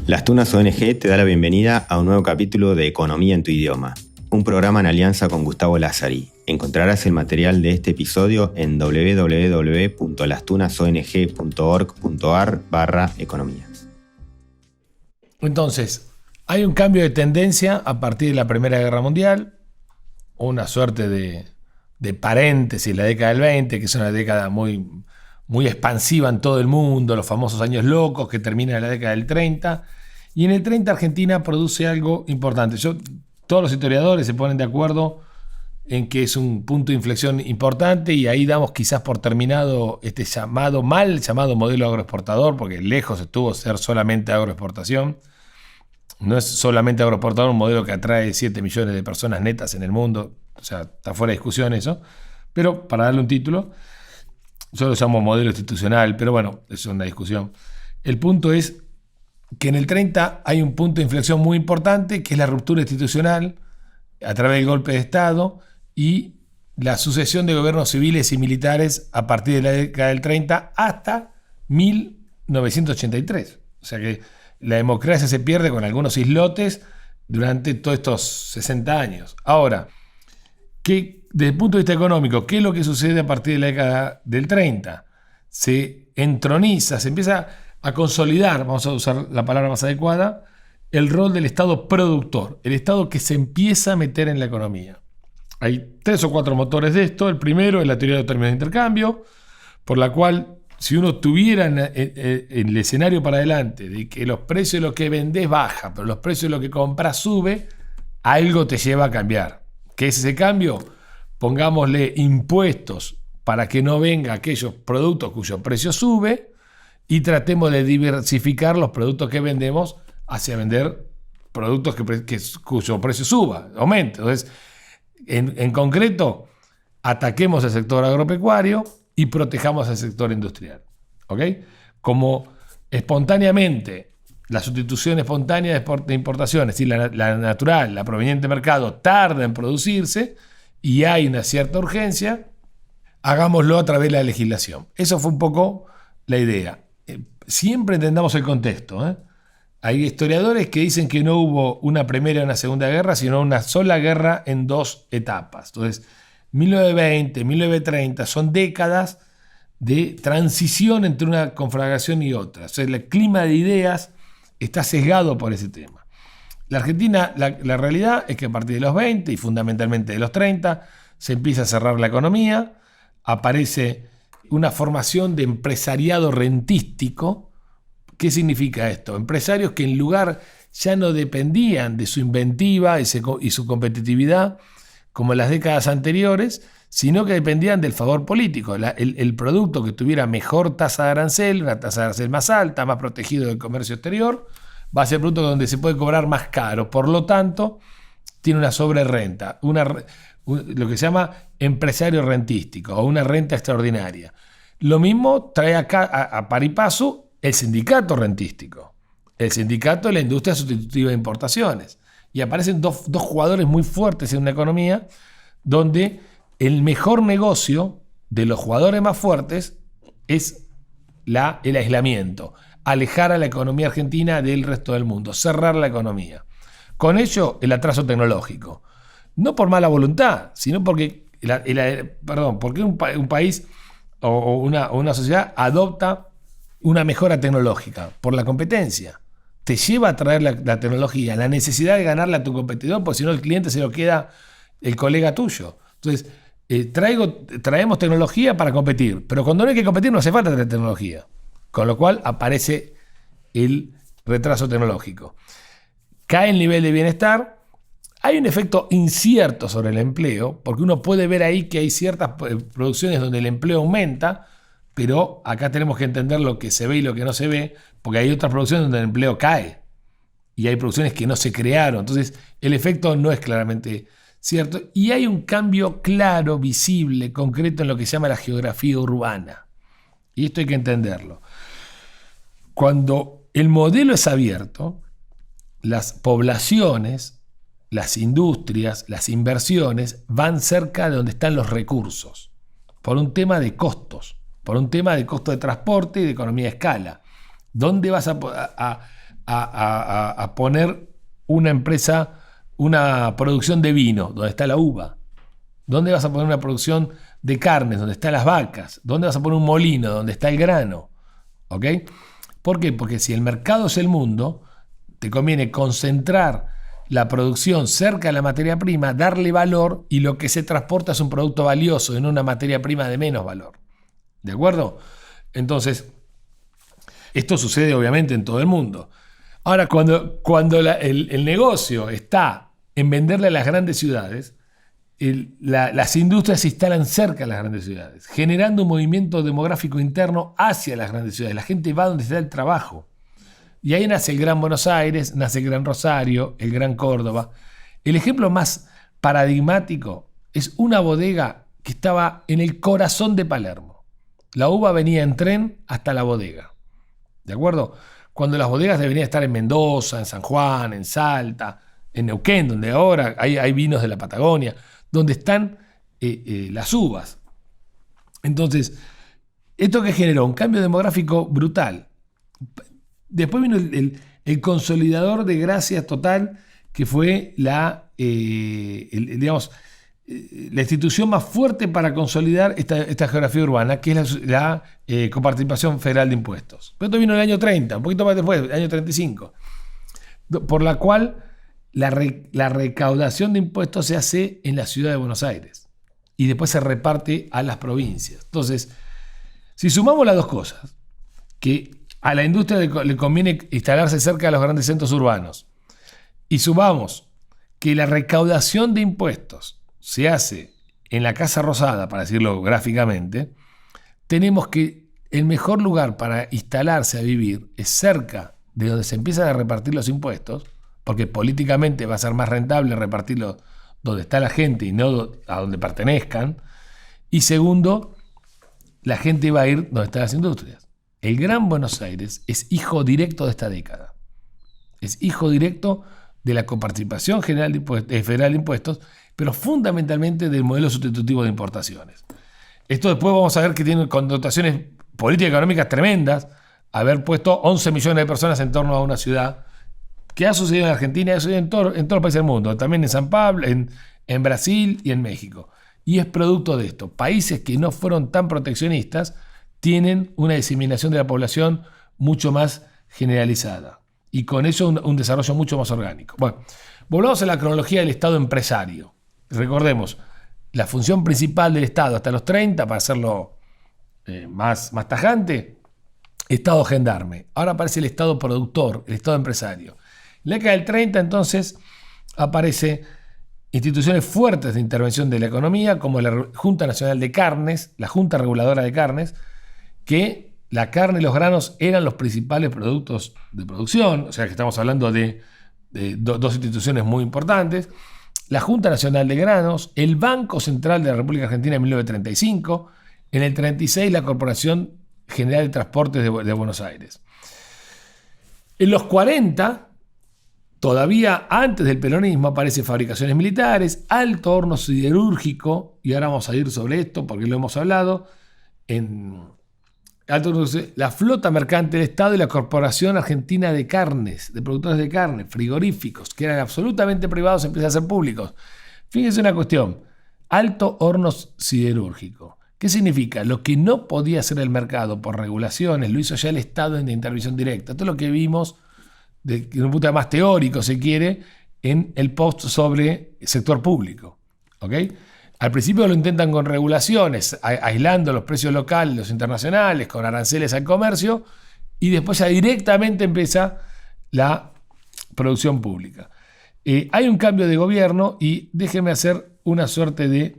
Las Tunas ONG te da la bienvenida a un nuevo capítulo de Economía en tu idioma, un programa en alianza con Gustavo Lazzari. Encontrarás el material de este episodio en www.lastunasong.org.ar/economía. Entonces, hay un cambio de tendencia a partir de la Primera Guerra Mundial, una suerte de paréntesis, la década del 20, que es una década muy expansiva en todo el mundo, los famosos años locos que terminan en la década del 30, y en el 30 Argentina produce algo importante. Todos los historiadores se ponen de acuerdo en que es un punto de inflexión importante, y ahí damos quizás por terminado este mal llamado modelo agroexportador, porque lejos estuvo de ser solamente agroexportación. No es solamente agroexportador, un modelo que atrae 7 millones de personas netas en el mundo, o sea, está fuera de discusión eso, pero para darle un título, yo lo llamo modelo institucional, pero bueno, eso es una discusión. El punto es que en el 30 hay un punto de inflexión muy importante, que es la ruptura institucional a través del golpe de Estado y la sucesión de gobiernos civiles y militares a partir de la década del 30 hasta 1983. O sea que la democracia se pierde con algunos islotes durante todos estos 60 años. Ahora, desde el punto de vista económico, ¿qué es lo que sucede a partir de la década del 30? Se entroniza, se empieza a consolidar, vamos a usar la palabra más adecuada, el rol del Estado productor, el Estado que se empieza a meter en la economía. Hay 3 o 4 motores de esto. El primero es la teoría de términos de intercambio, por la cual si uno tuviera en el escenario para adelante de que los precios de lo que vendés baja, pero los precios de lo que compras sube, algo te lleva a cambiar. ¿Qué es ese cambio? Pongámosle impuestos para que no venga aquellos productos cuyo precio sube y tratemos de diversificar los productos que vendemos hacia vender productos cuyo precio suba, aumente. Entonces, en concreto, ataquemos el sector agropecuario y protejamos el sector industrial. ¿Ok? Como espontáneamente, la sustitución espontánea de importaciones, y la natural, la proveniente de mercado, tarda en producirse y hay una cierta urgencia, hagámoslo a través de la legislación. Eso fue un poco la idea. Siempre entendamos el contexto. Hay historiadores que dicen que no hubo una primera y una segunda guerra, sino una sola guerra en 2 etapas. Entonces, 1920, 1930 son décadas de transición entre una conflagración y otra. O sea, el clima de ideas está sesgado por ese tema. La Argentina, la realidad es que a partir de los 20 y fundamentalmente de los 30 se empieza a cerrar la economía, aparece una formación de empresariado rentístico. ¿Qué significa esto? Empresarios que en lugar ya no dependían de su inventiva y su competitividad como en las décadas anteriores, sino que dependían del favor político. El producto que tuviera mejor tasa de arancel, una tasa de arancel más alta, más protegido del comercio exterior, va a ser el producto donde se puede cobrar más caro. Por lo tanto, tiene una sobrerrenta, lo que se llama empresario rentístico o una renta extraordinaria. Lo mismo trae acá a par y paso el sindicato rentístico, el sindicato de la industria sustitutiva de importaciones. Y aparecen dos jugadores muy fuertes en una economía donde el mejor negocio de los jugadores más fuertes es el aislamiento, alejar a la economía argentina del resto del mundo, cerrar la economía. Con ello, el atraso tecnológico. No por mala voluntad, sino porque un país o una sociedad adopta una mejora tecnológica por la competencia. Te lleva a traer la tecnología, la necesidad de ganarle a tu competidor, porque si no el cliente se lo queda el colega tuyo. Entonces, traemos tecnología para competir, pero cuando no hay que competir no hace falta tener tecnología. Con lo cual aparece el retraso tecnológico. Cae el nivel de bienestar. Hay un efecto incierto sobre el empleo, porque uno puede ver ahí que hay ciertas producciones donde el empleo aumenta, pero acá tenemos que entender lo que se ve y lo que no se ve, porque hay otras producciones donde el empleo cae y hay producciones que no se crearon. Entonces, el efecto no es claramente cierto y hay un cambio claro, visible, concreto en lo que se llama la geografía urbana. Y esto hay que entenderlo. Cuando el modelo es abierto, las poblaciones, las industrias, las inversiones van cerca de donde están los recursos, por un tema de costos, por un tema de costo de transporte y de economía de escala. ¿Dónde vas a a poner una empresa, una producción de vino, donde está la uva? ¿Dónde vas a poner una producción de carnes, donde están las vacas? ¿Dónde vas a poner un molino, donde está el grano? ¿Ok? ¿Por qué? Porque si el mercado es el mundo, te conviene concentrar la producción cerca de la materia prima, darle valor, y lo que se transporta es un producto valioso, no una materia prima de menos valor. ¿De acuerdo? Entonces, esto sucede obviamente en todo el mundo. Ahora, cuando el negocio está en venderle a las grandes ciudades, las industrias se instalan cerca de las grandes ciudades, generando un movimiento demográfico interno hacia las grandes ciudades. La gente va donde está el trabajo. Y ahí nace el Gran Buenos Aires, nace el Gran Rosario, el Gran Córdoba. El ejemplo más paradigmático es una bodega que estaba en el corazón de Palermo. La uva venía en tren hasta la bodega. ¿De acuerdo? Cuando las bodegas deberían estar en Mendoza, en San Juan, en Salta, en Neuquén, donde ahora hay vinos de la Patagonia, donde están las uvas. Entonces, ¿esto que generó? Un cambio demográfico brutal. Después vino el consolidador de gracia total, que fue la institución más fuerte para consolidar esta geografía urbana, que es la coparticipación federal de impuestos. Pero esto vino en el año 30, un poquito más después, el año 35, por la cual la recaudación de impuestos se hace en la ciudad de Buenos Aires y después se reparte a las provincias. Entonces, si sumamos las dos cosas, que a la industria le conviene instalarse cerca de los grandes centros urbanos, y sumamos que la recaudación de impuestos se hace en la Casa Rosada, para decirlo gráficamente, tenemos que el mejor lugar para instalarse a vivir es cerca de donde se empiezan a repartir los impuestos, porque políticamente va a ser más rentable repartirlos donde está la gente y no a donde pertenezcan. Y segundo, la gente va a ir donde están las industrias. El Gran Buenos Aires es hijo directo de esta década. Es hijo directo de la coparticipación federal de impuestos, pero fundamentalmente del modelo sustitutivo de importaciones. Esto después vamos a ver que tiene connotaciones políticas y económicas tremendas, haber puesto 11 millones de personas en torno a una ciudad, que ha sucedido en Argentina, ha sucedido en todos los países del mundo, también en San Pablo, en Brasil y en México. Y es producto de esto. Países que no fueron tan proteccionistas tienen una diseminación de la población mucho más generalizada y con eso un desarrollo mucho más orgánico. Bueno, volvamos a la cronología del Estado empresario. Recordemos, la función principal del Estado hasta los 30, para hacerlo más tajante, Estado gendarme. Ahora aparece el Estado productor, el Estado empresario. En la década del 30, entonces, aparecen instituciones fuertes de intervención de la economía, como la Junta Nacional de Carnes, la Junta Reguladora de Carnes, que la carne y los granos eran los principales productos de producción, o sea que estamos hablando de dos instituciones muy importantes. La Junta Nacional de Granos, el Banco Central de la República Argentina en 1935, en el 36 la Corporación General de Transportes de Buenos Aires. En los 40, todavía antes del peronismo, aparecen fabricaciones militares, alto horno siderúrgico, y ahora vamos a ir sobre esto porque lo hemos hablado, la flota mercante del Estado y la Corporación Argentina de Carnes, de productores de carne, frigoríficos, que eran absolutamente privados, empiezan a ser públicos. Fíjense una cuestión, alto horno siderúrgico. ¿Qué significa? Lo que no podía hacer el mercado por regulaciones, lo hizo ya el Estado en intervención directa. Esto es lo que vimos, de un punto de vista más teórico, se quiere, en el post sobre el sector público. ¿Ok? Al principio lo intentan con regulaciones, aislando los precios locales, los internacionales, con aranceles al comercio, y después ya directamente empieza la producción pública. Hay un cambio de gobierno y déjenme hacer una suerte de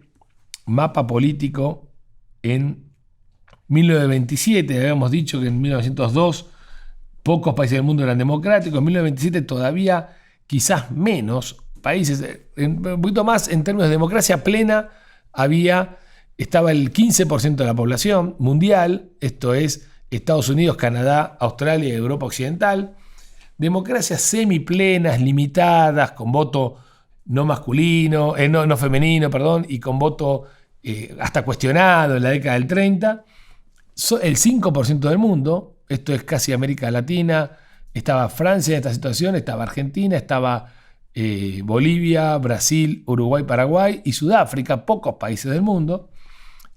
mapa político. En 1927, habíamos dicho que en 1902 pocos países del mundo eran democráticos, en 1927 todavía quizás menos países, un poquito más en términos de democracia plena, estaba el 15% de la población mundial, esto es Estados Unidos, Canadá, Australia y Europa Occidental. Democracias semiplenas, limitadas, con voto no masculino, no femenino, perdón, y con voto hasta cuestionado en la década del 30. El 5% del mundo, esto es casi América Latina, Estaba Francia en esta situación, estaba Argentina, estaba Bolivia, Brasil, Uruguay, Paraguay y Sudáfrica, pocos países del mundo,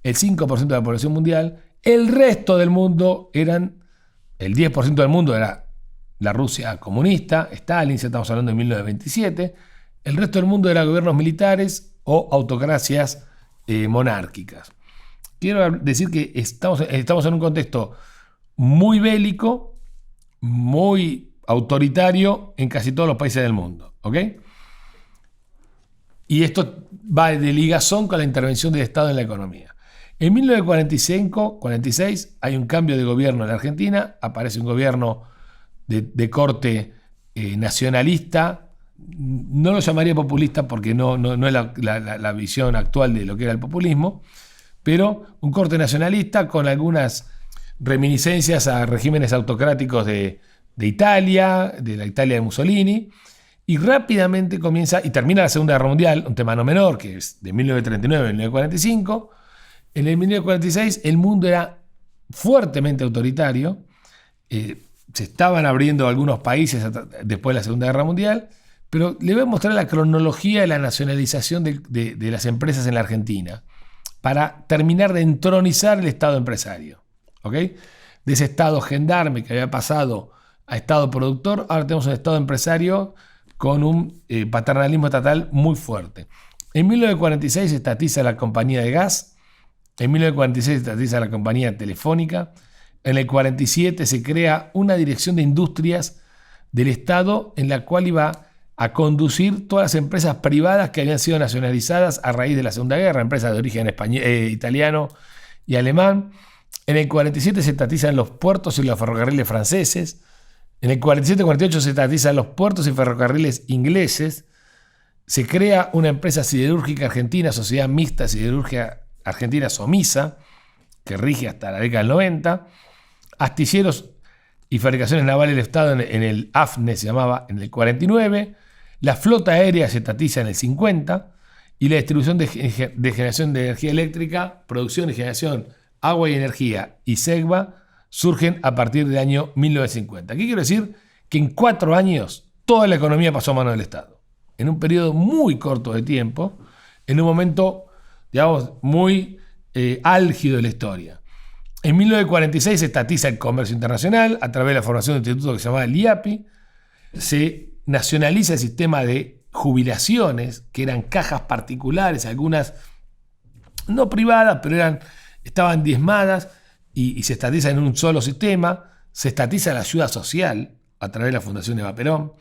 el 5% de la población mundial. El resto del mundo el 10% del mundo era la Rusia comunista, Stalin, ya estamos hablando de 1927. El resto del mundo era gobiernos militares o autocracias monárquicas. Quiero decir que estamos en un contexto muy bélico, muy autoritario en casi todos los países del mundo, ¿ok? Y esto va de ligazón con la intervención del Estado en la economía. En 1945-46 hay un cambio de gobierno en la Argentina, aparece un gobierno de corte nacionalista, no lo llamaría populista porque no es la visión actual de lo que era el populismo, pero un corte nacionalista con algunas reminiscencias a regímenes autocráticos de Italia, de la Italia de Mussolini, y rápidamente comienza y termina la Segunda Guerra Mundial, un tema no menor, que es de 1939 a 1945. En el 1946 el mundo era fuertemente autoritario, se estaban abriendo algunos países después de la Segunda Guerra Mundial, pero le voy a mostrar la cronología de la nacionalización de las empresas en la Argentina para terminar de entronizar el Estado empresario, ¿ok? De ese Estado gendarme que había pasado a Estado productor, ahora tenemos un Estado empresario con un paternalismo estatal muy fuerte. En 1946 se estatiza la compañía de gas, en 1946 se estatiza la compañía telefónica, en el 47 se crea una dirección de industrias del Estado en la cual iba a conducir todas las empresas privadas que habían sido nacionalizadas a raíz de la Segunda Guerra, empresas de origen italiano y alemán. En el 47 se estatizan los puertos y los ferrocarriles franceses. En el 47-48 se estatizan los puertos y ferrocarriles ingleses. Se crea una empresa siderúrgica argentina, Sociedad Mixta Siderúrgica Argentina Somisa, que rige hasta la década del 90. Astilleros y fabricaciones navales del Estado en el AFNE se llamaba en el 49. La flota aérea se estatiza en el 50. Y la distribución de generación de energía eléctrica, producción y generación, agua y energía y SEGBA surgen a partir del año 1950. ¿Qué quiero decir? Que en 4 años toda la economía pasó a manos del Estado. En un periodo muy corto de tiempo, en un momento, digamos, muy álgido de la historia. En 1946 se estatiza el comercio internacional a través de la formación de un instituto que se llamaba el IAPI. Se nacionaliza el sistema de jubilaciones, que eran cajas particulares, algunas no privadas, pero estaban diezmadas, y se estatiza en un solo sistema. Se estatiza la ayuda social a través de la Fundación Eva Perón.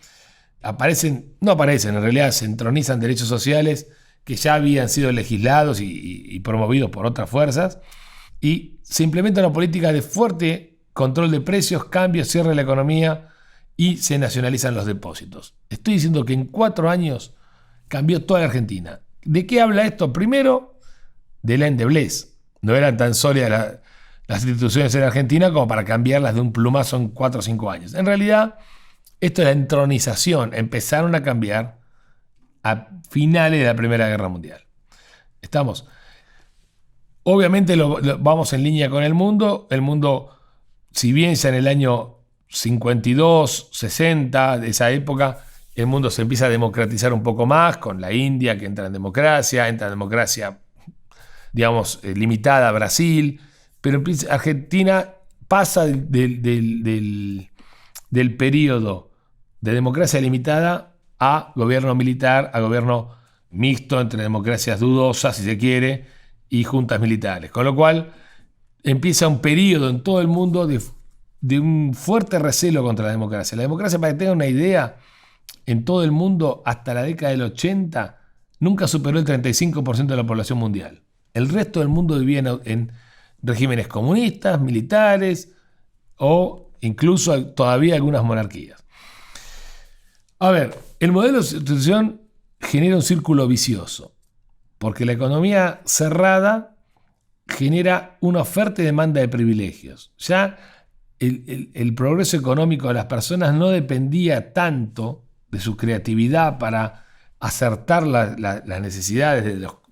En realidad se entronizan derechos sociales que ya habían sido legislados y promovidos por otras fuerzas, y se implementa una política de fuerte control de precios, cambio, cierre de la economía, y se nacionalizan los depósitos. Estoy diciendo que en 4 años cambió toda la Argentina. ¿De qué habla esto? Primero, de la endeblez. No eran tan sólidas las instituciones en Argentina como para cambiarlas de un plumazo en 4 o 5 años. En realidad, esto es la entronización. Empezaron a cambiar a finales de la Primera Guerra Mundial. Estamos. Obviamente vamos en línea con el mundo. El mundo, si bien ya en el año 52, 60, de esa época, el mundo se empieza a democratizar un poco más, con la India que entra en democracia, digamos, limitada a Brasil, pero Argentina pasa del periodo de democracia limitada a gobierno militar, a gobierno mixto entre democracias dudosas, si se quiere, y juntas militares. Con lo cual empieza un periodo en todo el mundo de un fuerte recelo contra la democracia. La democracia, para que tengan una idea, en todo el mundo hasta la década del 80 nunca superó el 35% de la población mundial. El resto del mundo vivía en regímenes comunistas, militares o incluso todavía algunas monarquías. A ver, el modelo de sustitución genera un círculo vicioso, porque la economía cerrada genera una oferta y demanda de privilegios. Ya el progreso económico de las personas no dependía tanto de su creatividad para acertar las necesidades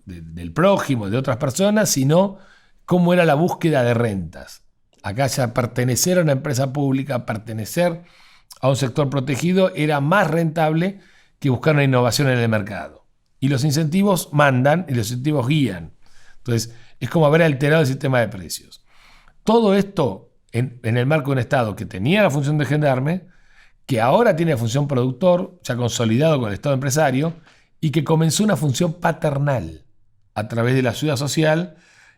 del prójimo, de otras personas, sino cómo era la búsqueda de rentas. Acá ya pertenecer a una empresa pública, pertenecer a un sector protegido era más rentable que buscar una innovación en el mercado. Y los incentivos mandan y los incentivos guían. Entonces, es como haber alterado el sistema de precios. Todo esto en el marco de un Estado que tenía la función de gendarme, que ahora tiene la función productor, ya consolidado con el Estado empresario, y que comenzó una función paternal a través de la ayuda social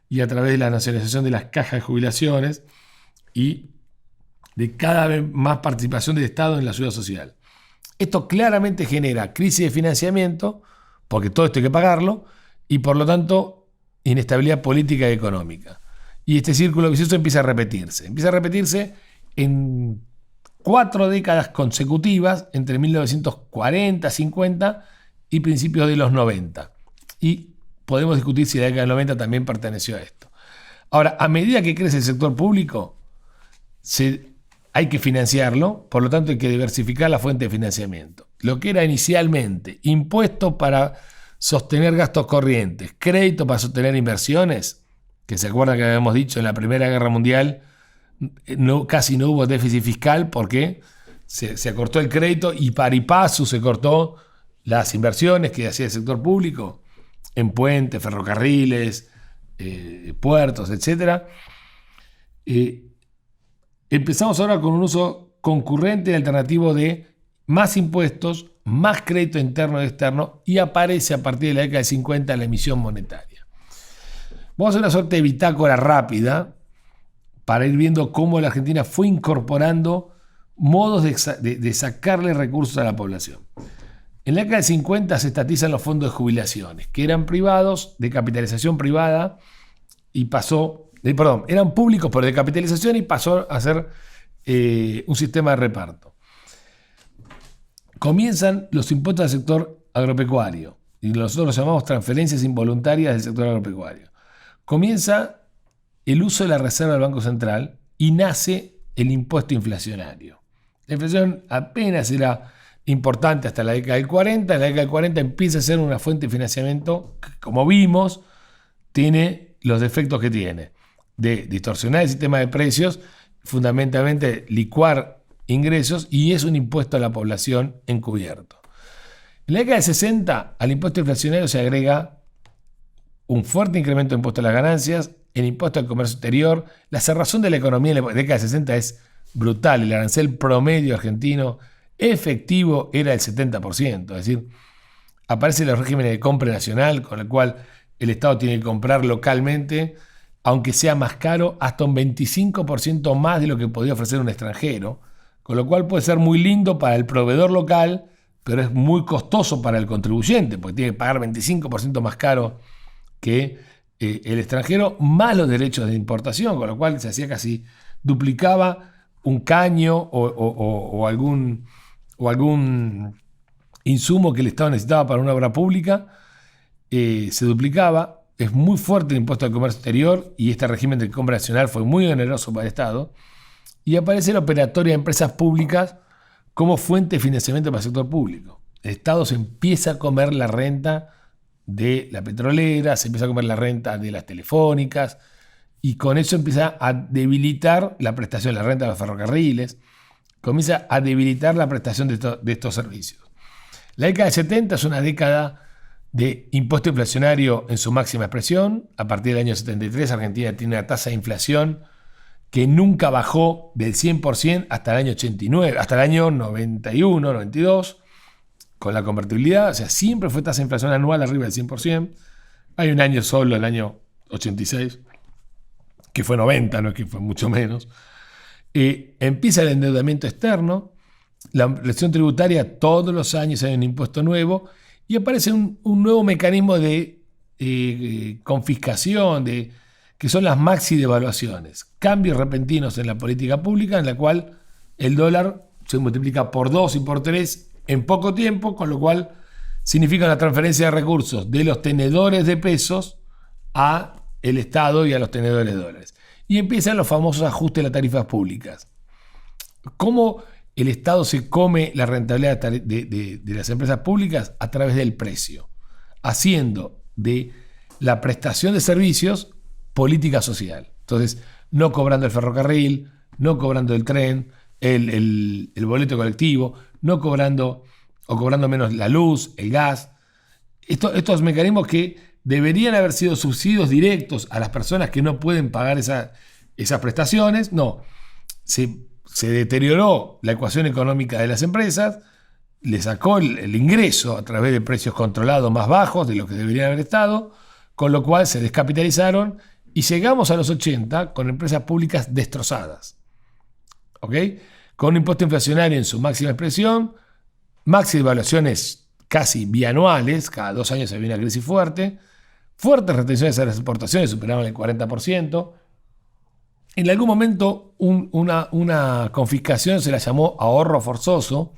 y a través de la nacionalización de las cajas de jubilaciones y de cada vez más participación del Estado en la ayuda social. Esto claramente genera crisis de financiamiento, porque todo esto hay que pagarlo, y por lo tanto inestabilidad política y económica. Y este círculo vicioso empieza a repetirse. Empieza a repetirse en 4 décadas consecutivas, entre 1940, 50 y principios de los 90. Y podemos discutir si la década del 90 también perteneció a esto. Ahora, a medida que crece el sector público, hay que financiarlo, por lo tanto hay que diversificar la fuente de financiamiento. Lo que era inicialmente impuestos para sostener gastos corrientes, crédito para sostener inversiones, que se acuerdan que habíamos dicho en la Primera Guerra Mundial, casi no hubo déficit fiscal porque se acortó el crédito y pari passu se cortó las inversiones que hacía el sector público en puentes, ferrocarriles, puertos, etc. Empezamos ahora con un uso concurrente y alternativo de más impuestos, más crédito interno y externo, y aparece a partir de la década de 50 la emisión monetaria. Vamos a hacer una suerte de bitácora rápida para ir viendo cómo la Argentina fue incorporando modos de sacarle recursos a la población. En la década de 50 se estatizan los fondos de jubilaciones, que eran privados, de capitalización privada, y eran públicos pero de capitalización, y pasó a ser un sistema de reparto. Comienzan los impuestos al sector agropecuario, y nosotros los llamamos transferencias involuntarias del sector agropecuario. Comienza el uso de la reserva del Banco Central y nace el impuesto inflacionario. La inflación apenas era importante hasta la década del 40. En la década del 40 empieza a ser una fuente de financiamiento que, como vimos, tiene los defectos que tiene, de distorsionar el sistema de precios, fundamentalmente licuar ingresos, y es un impuesto a la población encubierto. En la década de 60 al impuesto inflacionario se agrega un fuerte incremento de impuesto a las ganancias, el impuesto al comercio exterior. La cerrazón de la economía en la década de 60 es brutal. El arancel promedio argentino efectivo era el 70%, es decir, aparecen los regímenes de compra nacional, con el cual el Estado tiene que comprar localmente, aunque sea más caro, hasta un 25% más de lo que podía ofrecer un extranjero, con lo cual puede ser muy lindo para el proveedor local, pero es muy costoso para el contribuyente, porque tiene que pagar 25% más caro que el extranjero, más los derechos de importación, con lo cual se hacía casi, duplicaba un caño o algún insumo que el Estado necesitaba para una obra pública, se duplicaba. Es muy fuerte el impuesto al comercio exterior, y este régimen de compra nacional fue muy oneroso para el Estado, y aparece la operatoria de empresas públicas como fuente de financiamiento para el sector público. El Estado se empieza a comer la renta de la petrolera, se empieza a comer la renta de las telefónicas, y con eso empieza a debilitar la prestación de la renta de los ferrocarriles, comienza a debilitar la prestación de estos servicios. La década de 70 es una década de impuesto inflacionario en su máxima expresión. A partir del año 73, Argentina tiene una tasa de inflación que nunca bajó del 100% hasta el año 89, hasta el año 91, 92, con la convertibilidad. O sea, siempre fue tasa de inflación anual arriba del 100%. Hay un año solo, el año 86, que fue 90, no es que fue mucho menos. Empieza el endeudamiento externo, la presión tributaria, todos los años hay un impuesto nuevo, y aparece un nuevo mecanismo de confiscación, que son las maxi devaluaciones, cambios repentinos en la política pública, en la cual el dólar se multiplica por 2 y por 3 en poco tiempo, con lo cual significa una transferencia de recursos de los tenedores de pesos a el Estado y a los tenedores de dólares. Y empiezan los famosos ajustes de las tarifas públicas. ¿Cómo el Estado se come la rentabilidad de las empresas públicas? A través del precio, haciendo de la prestación de servicios política social. Entonces, no cobrando el ferrocarril, no cobrando el tren, el boleto colectivo, no cobrando o cobrando menos la luz, el gas. Estos mecanismos que deberían haber sido subsidios directos a las personas que no pueden pagar esas prestaciones, no. Se deterioró la ecuación económica de las empresas, le sacó el ingreso a través de precios controlados más bajos de lo que deberían haber estado, con lo cual se descapitalizaron y llegamos a los 80 con empresas públicas destrozadas. ¿Ok? Con un impuesto inflacionario en su máxima expresión, máximas devaluaciones casi bianuales, cada 2 años se viene una crisis fuerte, fuertes retenciones a las exportaciones, superaban el 40%. En algún momento una confiscación se la llamó ahorro forzoso,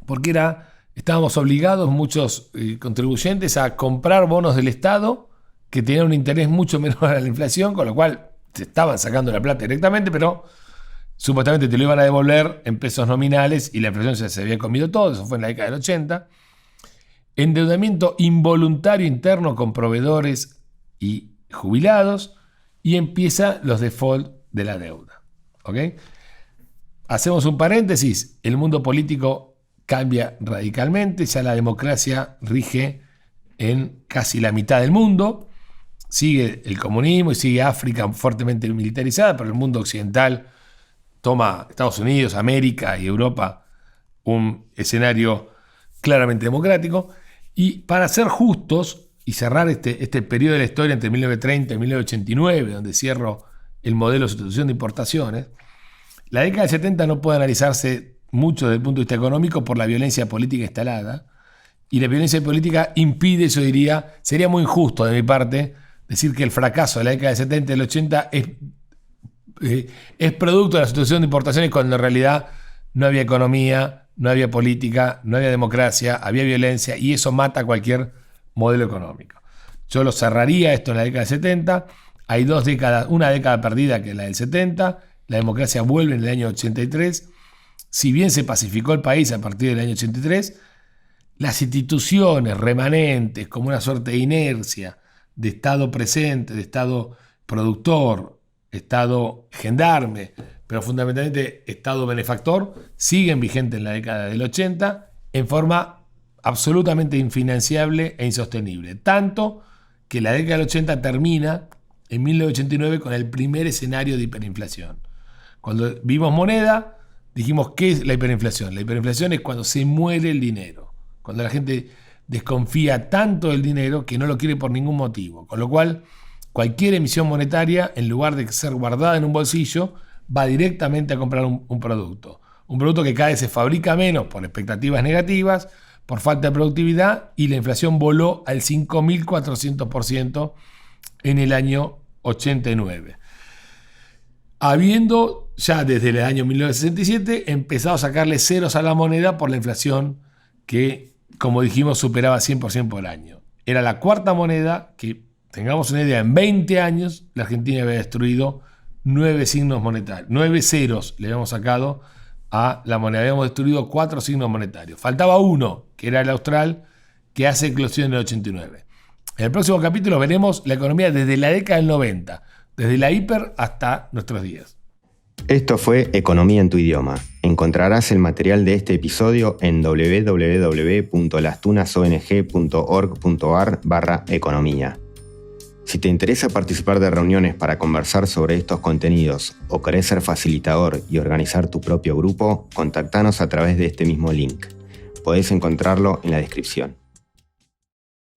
porque estábamos obligados muchos contribuyentes a comprar bonos del Estado que tenían un interés mucho menor a la inflación, con lo cual te estaban sacando la plata directamente, pero supuestamente te lo iban a devolver en pesos nominales y la inflación se había comido todo. Eso fue en la década del 80. Endeudamiento involuntario interno con proveedores y jubilados, y empieza los default de la deuda. ¿Ok? Hacemos un paréntesis. El mundo político cambia radicalmente. Ya la democracia rige en casi la mitad del mundo. Sigue el comunismo y sigue África fuertemente militarizada, pero el mundo occidental toma Estados Unidos, América y Europa un escenario claramente democrático. Y para ser justos y cerrar este periodo de la historia entre 1930 y 1989, donde cierro el modelo de sustitución de importaciones, la década del 70 no puede analizarse mucho desde el punto de vista económico por la violencia política instalada. Y la violencia política impide, yo diría, sería muy injusto de mi parte decir que el fracaso de la década del 70 y del 80 es producto de la sustitución de importaciones, cuando en realidad no había economía, no había política, no había democracia, había violencia, y eso mata cualquier modelo económico. Yo lo cerraría esto en la década del 70. Hay 2 décadas, una década perdida que es la del 70. La democracia vuelve en el año 83. Si bien se pacificó el país a partir del año 83, las instituciones remanentes, como una suerte de inercia de Estado presente, de Estado productor, Estado gendarme, pero fundamentalmente Estado benefactor, siguen vigentes en la década del 80 en forma absolutamente infinanciable e insostenible. Tanto que la década del 80 termina en 1989 con el primer escenario de hiperinflación. Cuando vimos moneda, dijimos, ¿qué es la hiperinflación? La hiperinflación es cuando se muere el dinero, cuando la gente desconfía tanto del dinero que no lo quiere por ningún motivo. Con lo cual, cualquier emisión monetaria, en lugar de ser guardada en un bolsillo, va directamente a comprar un producto. Un producto que cada vez se fabrica menos por expectativas negativas, por falta de productividad, y la inflación voló al 5.400% en el año 89. Habiendo ya desde el año 1967 empezado a sacarle ceros a la moneda por la inflación que, como dijimos, superaba 100% por año. Era la cuarta moneda que, tengamos una idea, en 20 años la Argentina había destruido 9 signos monetarios, 9 ceros le habíamos sacado a la moneda. Habíamos destruido 4 signos monetarios. Faltaba uno, que era el austral, que hace eclosión en el 89. En el próximo capítulo veremos la economía desde la década del 90, desde la hiper hasta nuestros días. Esto fue Economía en tu idioma. Encontrarás el material de este episodio en www.lastunasong.org.ar/economía. Si te interesa participar de reuniones para conversar sobre estos contenidos o querés ser facilitador y organizar tu propio grupo, contactanos a través de este mismo link. Podés encontrarlo en la descripción.